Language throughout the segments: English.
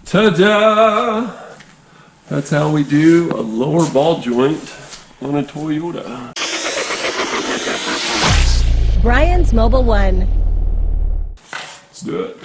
Ta-da! That's how we do a lower ball joint on a Toyota. Brian's Mobile One. Let's do it.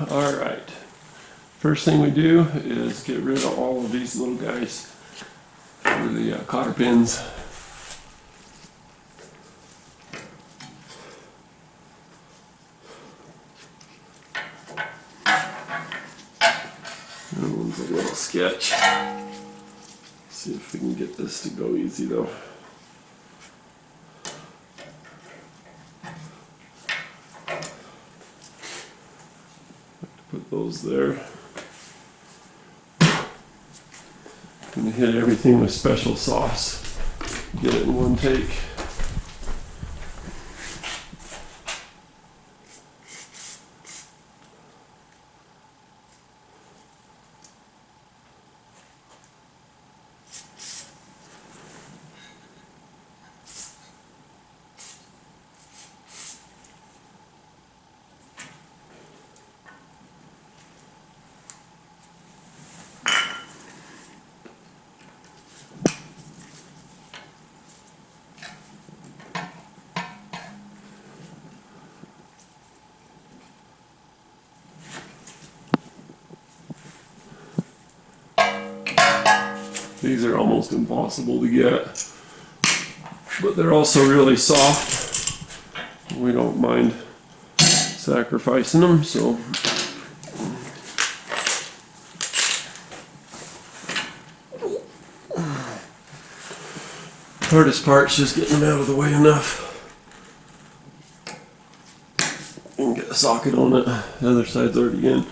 All right, first thing we do is get rid of all of these little guys for the cotter pins. That one's a little sketch. See if we can get this to go easy though. Put those there. I'm gonna hit everything with special sauce. Get it in one take. These are almost impossible to get, but they're also really soft. We don't mind sacrificing them, so hardest part's just getting them out of the way enough. And get a socket on it. The other side's already in.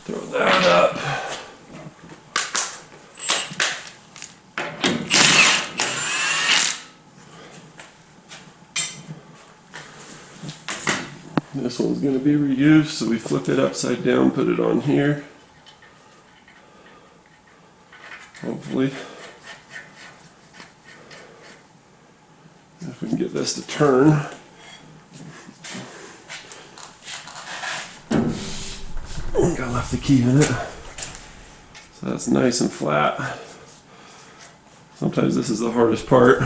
Throw that up. This one's going to be reused, so we flip it upside down, put it on here. Hopefully. If we can get this to turn. I left the key in it. So that's nice and flat. Sometimes this is the hardest part.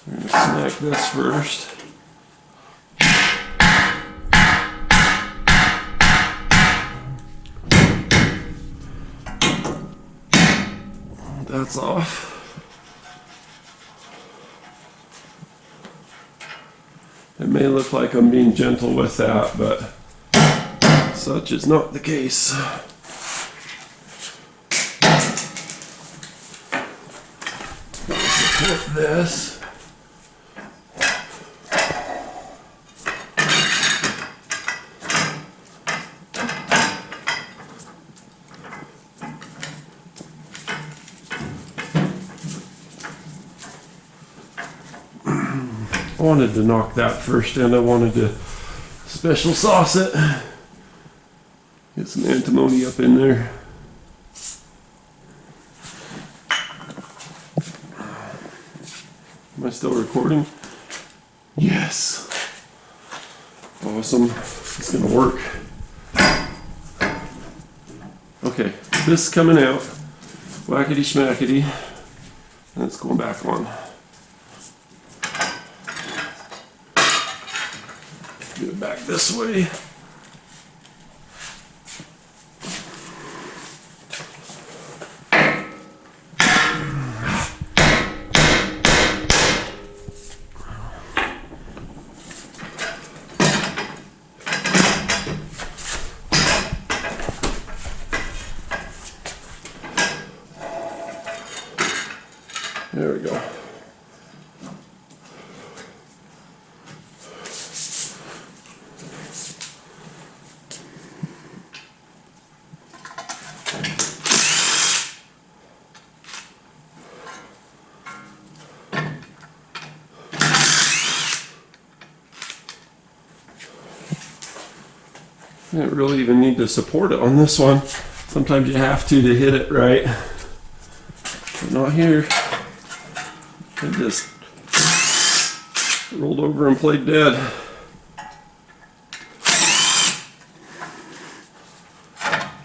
We're going to smack this first. That's off. It may look like I'm being gentle with that, but such is not the case. Support this. I wanted to knock that first in. I wanted to special sauce it. Get some antimony up in there. Am I still recording? Yes. Awesome. It's gonna work. Okay, this is coming out. Whackety schmackety. And it's going back on. Get it back this way. There we go. You don't really even need to support it on this one. Sometimes you have to hit it right. But not here. I just rolled over and played dead.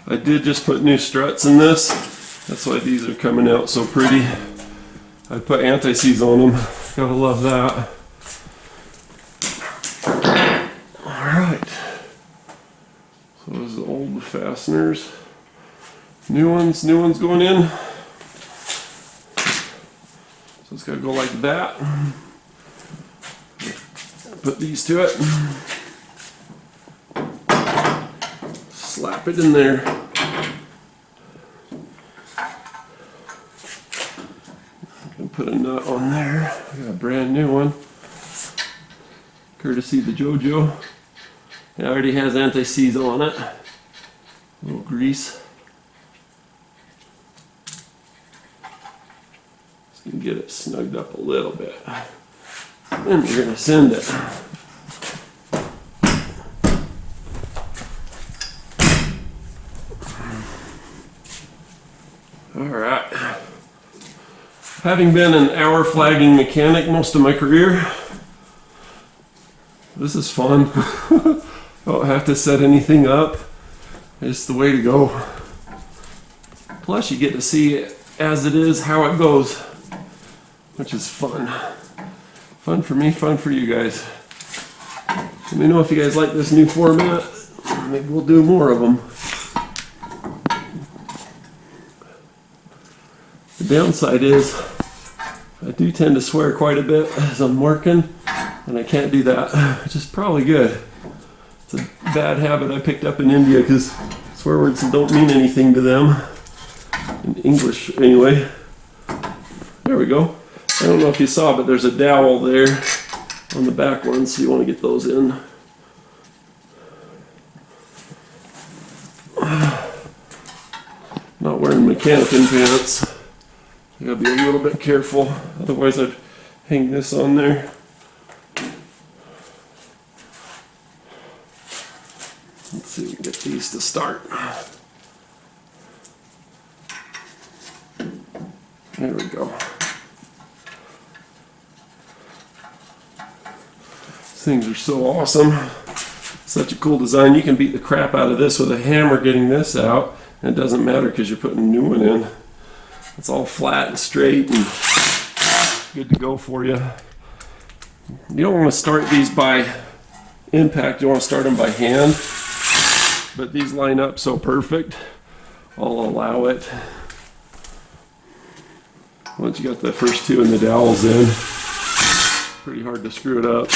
I did just put new struts in this. That's why these are coming out so pretty. I put anti-seize on them. Gotta love that. Alright. So those are the old fasteners. New ones going in. So it's gotta go like that. Put these to it. Slap it in there. And put a nut on there. I got a brand new one. Courtesy the JoJo. It already has anti-seize on it. A little grease. Just gonna get it snugged up a little bit. Then we're gonna send it. Alright. Having been an hour flagging mechanic most of my career, this is fun. Don't have to set anything up. It's the way to go. Plus you get to see it as it is, how it goes, which is fun. Fun for me, fun for you guys. Let me know if you guys like this new format. Maybe we'll do more of them. The downside is I do tend to swear quite a bit as I'm working, and I can't do that, which is probably good. It's a bad habit I picked up in India because swear words don't mean anything to them. In English, anyway. There we go. I don't know if you saw, but there's a dowel there on the back one, so you want to get those in. Not wearing mechanic-in pants. You gotta be a little bit careful, otherwise I'd hang this on there. Let's see if we can get these to start. There we go. These things are so awesome. Such a cool design. You can beat the crap out of this with a hammer getting this out, and it doesn't matter because you're putting a new one in. It's all flat and straight and good to go for you. You don't want to start these by impact, you want to start them by hand. But these line up so perfect, I'll allow it. Once you got the first two and the dowels in, pretty hard to screw it up.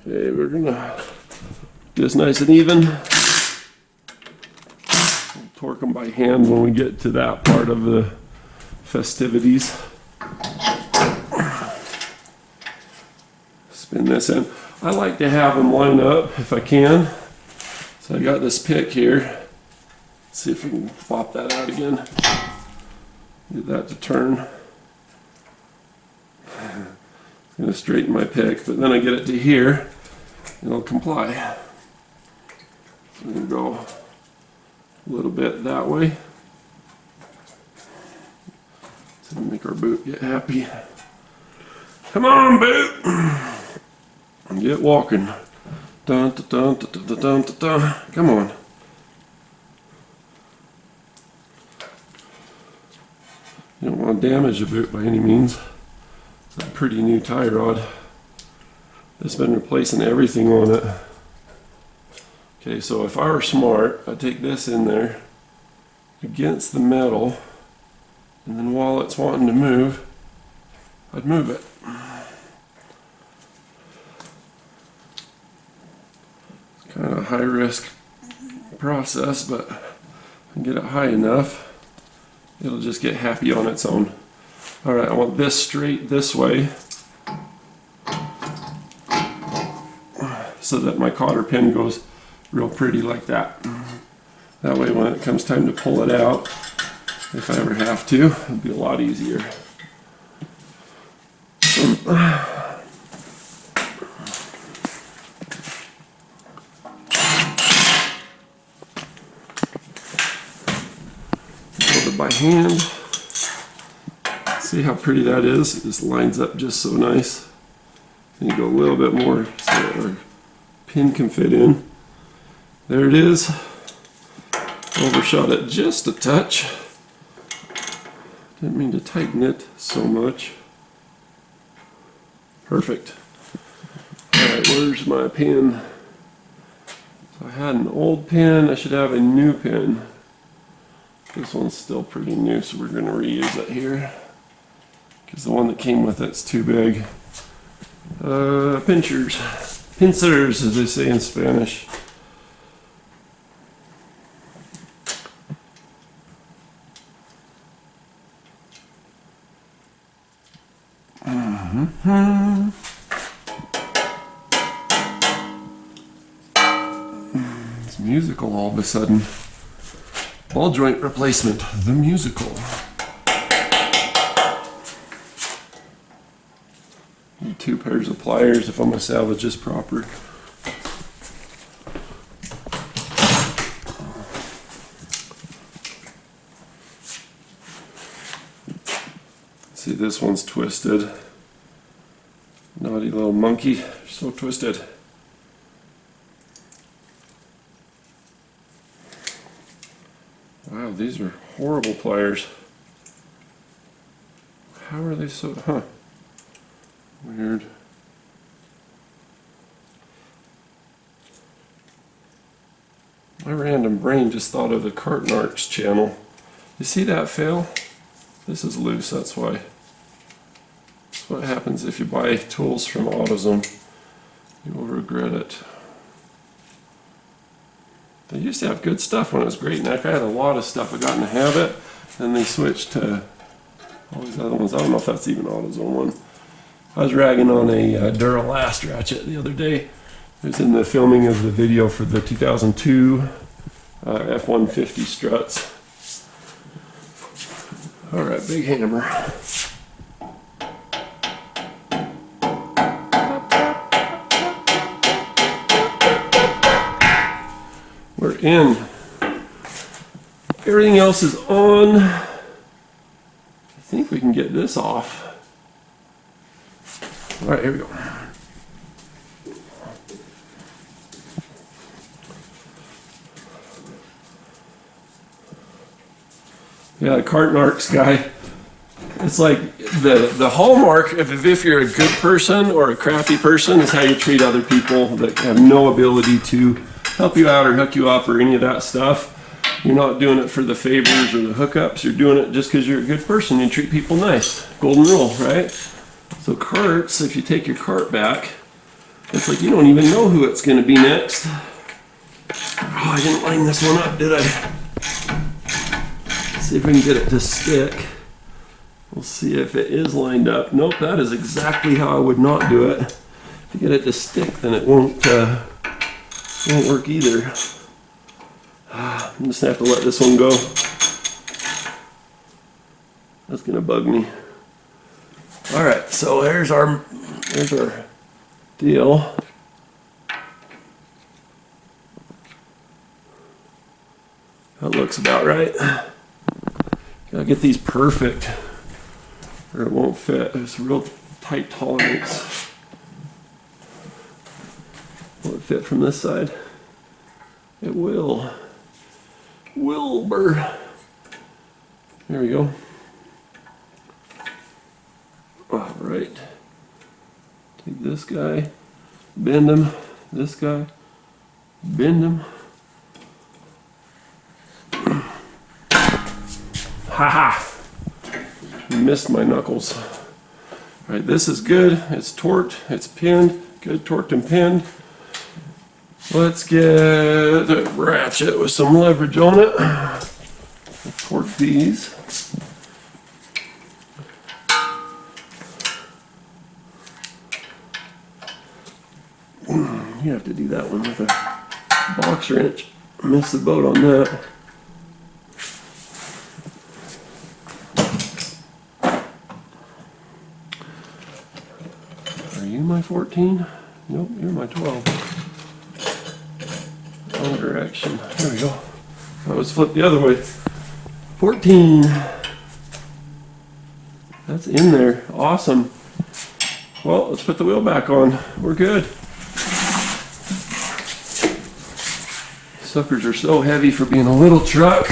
Okay, we're gonna do this nice and even. Torque them by hand when we get to that part of the festivities. Spin this in. I like to have them line up if I can. So I got this pick here. Let's see if we can pop that out again. Get that to turn. It's going to straighten my pick, but then I get it to here, and it'll comply. So I'm going to go a little bit that way. So make our boot get happy. Come on, boot! Get walking. Dun, dun, dun, dun, dun, dun, dun, dun. Come on. You don't want to damage the boot by any means. It's a pretty new tie rod. It's been replacing everything on it. Okay, so if I were smart, I'd take this in there against the metal, and then while it's wanting to move, I'd move it. It's kind of a high risk process, but if I can get it high enough, it'll just get happy on its own. All right, I want this straight this way so that my cotter pin goes real pretty like that. That way when it comes time to pull it out, if I ever have to, it'll be a lot easier. Hold it by hand. See how pretty that is? It just lines up just so nice. And you go a little bit more so that our pin can fit in. There it is. Overshot it just a touch. Didn't mean to tighten it so much. Perfect. Alright, where's my pin? So I had an old pin, I should have a new pin. This one's still pretty new, so we're going to reuse it here. Because the one that came with it's too big. Pincers, as they say in Spanish. It's musical all of a sudden. Ball joint replacement, the musical. Need 2 pairs of pliers if I'm going to salvage this proper. See, this one's twisted. Naughty little monkey, so twisted. Wow, these are horrible pliers. How are they so, weird. My random brain just thought of the Carton Arcs channel. You see that fail? This is loose, that's why. That's what happens if you buy tools from AutoZone. You will regret it. They used to have good stuff when it was Great Neck. I had a lot of stuff I got in the habit, and they switched to all these other ones. I don't know if that's even AutoZone one. I was ragging on a Duralast ratchet the other day. It was in the filming of the video for the 2002 F-150 struts. Alright, big hammer. We're in. Everything else is on. I think we can get this off. Alright, here we go. Yeah, the Carton Arcs guy. It's like the hallmark of if you're a good person or a crappy person is how you treat other people that have no ability to help you out or hook you up or any of that stuff. You're not doing it for the favors or the hookups. You're doing it just because you're a good person. You treat people nice. Golden rule, right? So carts, if you take your cart back, it's like you don't even know who it's going to be next. Oh, I didn't line this one up, did I? See if we can get it to stick. We'll see if it is lined up. Nope, that is exactly how I would not do it. To get it to stick, then it won't work either. I'm just gonna have to let this one go. That's gonna bug me. All right, so there's our deal. That looks about right. Gotta get these perfect, or it won't fit. It's a real tight tolerance. Will it fit from this side? It will. Wilbur. There we go. All right. Take this guy, bend him. This guy, bend him. Haha! Missed my knuckles. All right, this is good. It's torqued. It's pinned. Good, torqued and pinned. Let's get the ratchet with some leverage on it. Torque these. You have to do that one with a box wrench. Missed the boat on that. Are you my 14? Nope, you're my 12. Wrong direction. There we go. I was flipped the other way. 14. That's in there. Awesome. Well, let's put the wheel back on. We're good. Suckers are so heavy for being a little truck.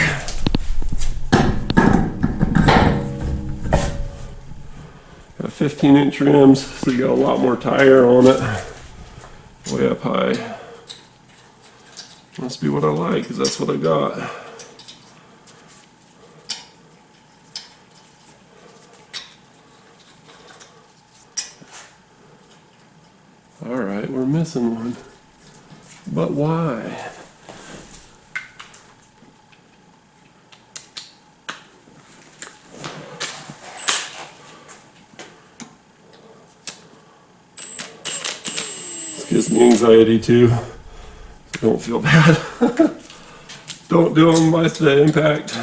Got 15-inch rims, so you got a lot more tire on it. Way up high. Must be what I like, because that's what I got. Alright, we're missing one. But why? This gives me anxiety too. So don't feel bad. Don't do them by the impact.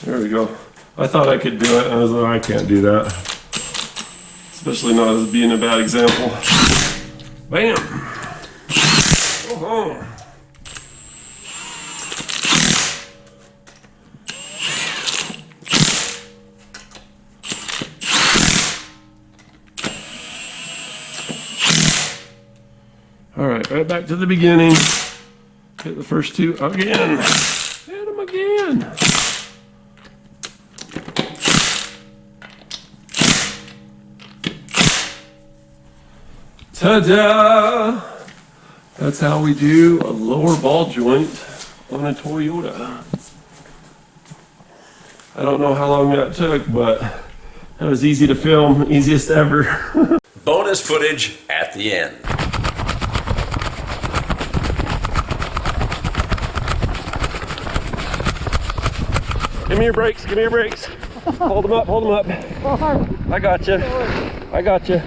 There we go. I thought I could do it. I was like, I can't do that. Especially not as being a bad example. Bam! Oh. All right, right back to the beginning. Hit the first two again. Hit them again. Ta-da! That's how we do a lower ball joint on a Toyota. I don't know how long that took, but that was easy to film, easiest ever. Bonus footage at the end. Give me your brakes, give me your brakes. Hold them up, hold them up. I got you. I got you.